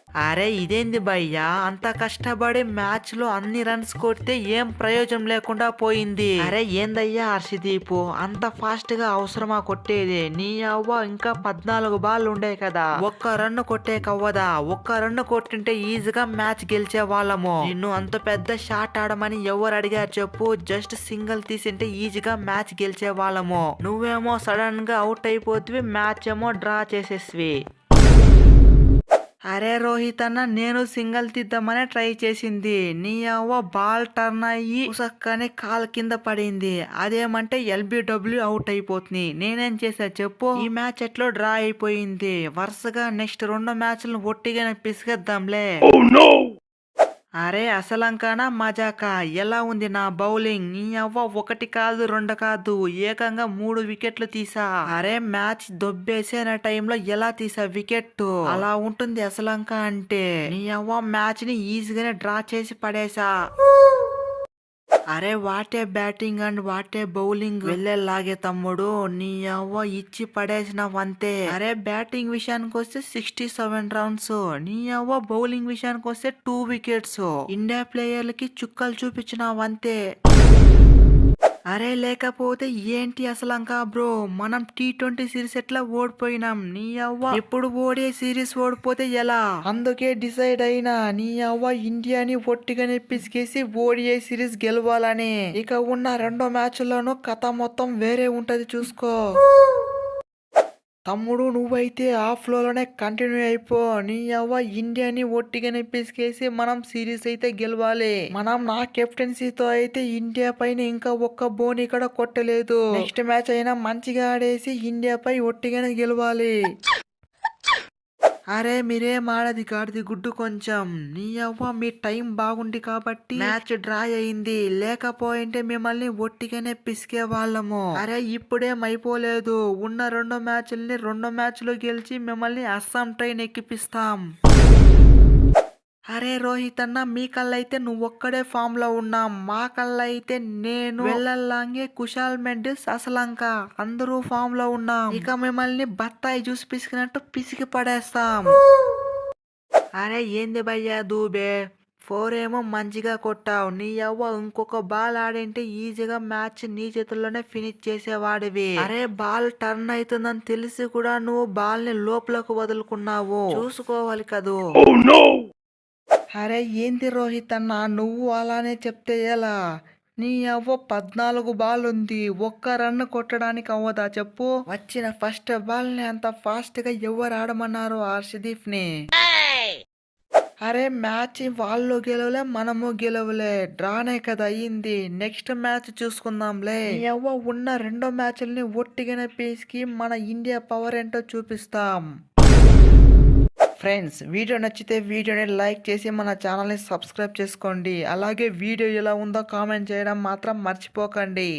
అరే ఇదేంది భయ్యా, అంత కష్టపడి మ్యాచ్ లో అన్ని రన్స్ కొడితే ఏం ప్రయోజనం లేకుండా పోయింది. అరే ఏందయ్యా హర్షదీపు, అంత ఫాస్ట్ గా అవసరమా కొట్టేది? నీ అవ్వ ఇంకా 14 బాల్ ఉండే కదా, ఒక్క రన్ను కొట్టే కవ్వదా? ఒక్క రన్ను కొట్టింటే ఈజీగా మ్యాచ్ గెలిచే వాళ్ళము. నిన్ను అంత పెద్ద షాట్ ఆడమని ఎవరు అడిగారు చెప్పు? జస్ట్ సింగిల్ తీసింటే ఈజీగా మ్యాచ్ గెలిచే వాళ్ళము. నువ్వేమో సడన్ గా అవుట్ అయిపోతివి, మ్యాచ్ ఏమో డ్రా చేసేస్వి. అరే రోహిత్ అన్న, నేను సింగల్ తీద్దామని ట్రై చేసింది. నీ అవ్వ బాల్ టర్న్ అయ్యి ఉసక్కని కాలు కింద పడింది. అదేమంటే ఎల్బిడబ్ల్యూ అవుట్ అయిపోతుంది. నేనేం చేసా చెప్పు? ఈ మ్యాచ్ ఎట్లో డ్రా అయిపోయింది. వరుసగా నెక్స్ట్ 2 మ్యాచ్లను ఒట్టిగానే పిసిగేద్దాంలే. అరే అసలంకానా మజాకా? ఎలా ఉంది నా బౌలింగ్? నీ అవ్వ ఒకటి కాదు రెండు కాదు, ఏకంగా 3 వికెట్లు తీసా. అరే మ్యాచ్ దొబ్బేసే టైంలో ఎలా తీసా వికెట్? అలా ఉంటుంది అసలంక అంటే. నీ అవ్వ మ్యాచ్ ని ఈజీగానే డ్రా చేసి పడేసా. అరే what a batting and what a bowling, వెళ్ళేలాగే తమ్ముడు. నీ అవ్వ ఇచ్చి పడేసినవంతే. అరే బ్యాటింగ్ విషయానికి వస్తే 67 రన్స్, నీ అవ్వ బౌలింగ్ విషయానికి వస్తే 2 వికెట్స్. ఇండియా ప్లేయర్లకి చుక్కలు చూపించినవంతే. అరే లేకపోతే ఏంటి అసలంకా బ్రో, మనం T20 సిరీస్ ఎట్లా ఓడిపోయినాం. నీ అవ్వ ఇప్పుడు ఓడే సిరీస్ ఓడిపోతే ఎలా? అందుకే డిసైడ్ అయినా, నీ అవ్వ ఇండియాని ఒట్టిగానే పిసికేసి ఓడిఐ సిరీస్ గెలవాలని. ఇక ఉన్న 2 మ్యాచ్ల్లోనూ కథ మొత్తం వేరే ఉంటది చూసుకో. తమ్ముడు నువ్వైతే ఆ ఫ్లోలోనే కంటిన్యూ అయిపో. నీ అవ్వ ఇండియాని ఒట్టిగానే పిసికేసి మనం సిరీస్ అయితే గెలవాలి. మనం నా కెప్టెన్సీతో అయితే ఇండియా పైన ఇంకా ఒక్క బోని కూడా కొట్టలేదు. నెక్స్ట్ మ్యాచ్ అయినా మంచిగా ఆడేసి ఇండియా పై ఒట్టిగానే గెలవాలి. అరే మీరేం ఆడది గాడిది గుడ్డు కొంచెం. నీ అవ్వ మీ టైం బాగుంది కాబట్టి మ్యాచ్ డ్రా అయింది, లేకపోయింటే మిమ్మల్ని ఒట్టిగానే పిసికే వాళ్ళము. అరే ఇప్పుడేం అయిపోలేదు. ఉన్న 2 మ్యాచ్ల్ని 2 మ్యాచ్లు గెలిచి మిమ్మల్ని అస్సాం ట్రైన్ ఎక్కిపిస్తాం. అరే రోహిత్ అన్న, మీ కళ్ళ అయితే నువ్వు ఒక్కడే ఫామ్ లో ఉన్నాం. మా కళ్ళ అయితే నేను, వెళ్ళల్లాంగే, కుశాల్ మెండిస్, అసలంక అందరూ ఫామ్ లో ఉన్నాం. ఇక మిమ్మల్ని బత్తాయి జ్యూస్ పిసికినట్టు పిసికి పడేస్తాం. అరే ఏంది భయ్యా దూబే, 4 ఏమో మంచిగా కొట్టావు. నీ అవ్వ ఇంకొక బాల్ ఆడింటే ఈజీగా మ్యాచ్ నీ చేతుల్లోనే ఫినిష్ చేసేవాడివి. అరే బాల్ టర్న్ అవుతుందని తెలిసి కూడా నువ్వు బాల్ ని లోపలకు వదులుకున్నావు. చూసుకోవాలి కదూ. అరే ఏంది రోహిత్ అన్న, నువ్వు అలానే చెప్తే ఎలా? నీ అవ్వ 14 బాల్ ఉంది, ఒక్క రన్ కొట్టడానికి అవ్వదా చెప్పు? వచ్చిన ఫస్ట్ బాల్ ని అంత ఫాస్ట్ గా ఎవరు ఆడమన్నారు హర్షదీప్ ని? అరే మ్యాచ్ వాళ్ళు గెలవలే, మనము గెలవలే, డ్రానే కదా అయ్యింది. నెక్స్ట్ మ్యాచ్ చూసుకుందాంలే. నీ అవ్వ ఉన్న 2 మ్యాచ్ల్ని ఒట్టిగానే పీసుకి మన ఇండియా పవర్ ఏంటో చూపిస్తాం. ఫ్రెండ్స్ వీడియో నచ్చితే వీడియోని లైక్ చేసి మన ఛానల్ని సబ్స్క్రైబ్ చేసుకోండి. అలాగే వీడియో ఎలా ఉందో కామెంట్ చేయడం మాత్రం మర్చిపోకండి.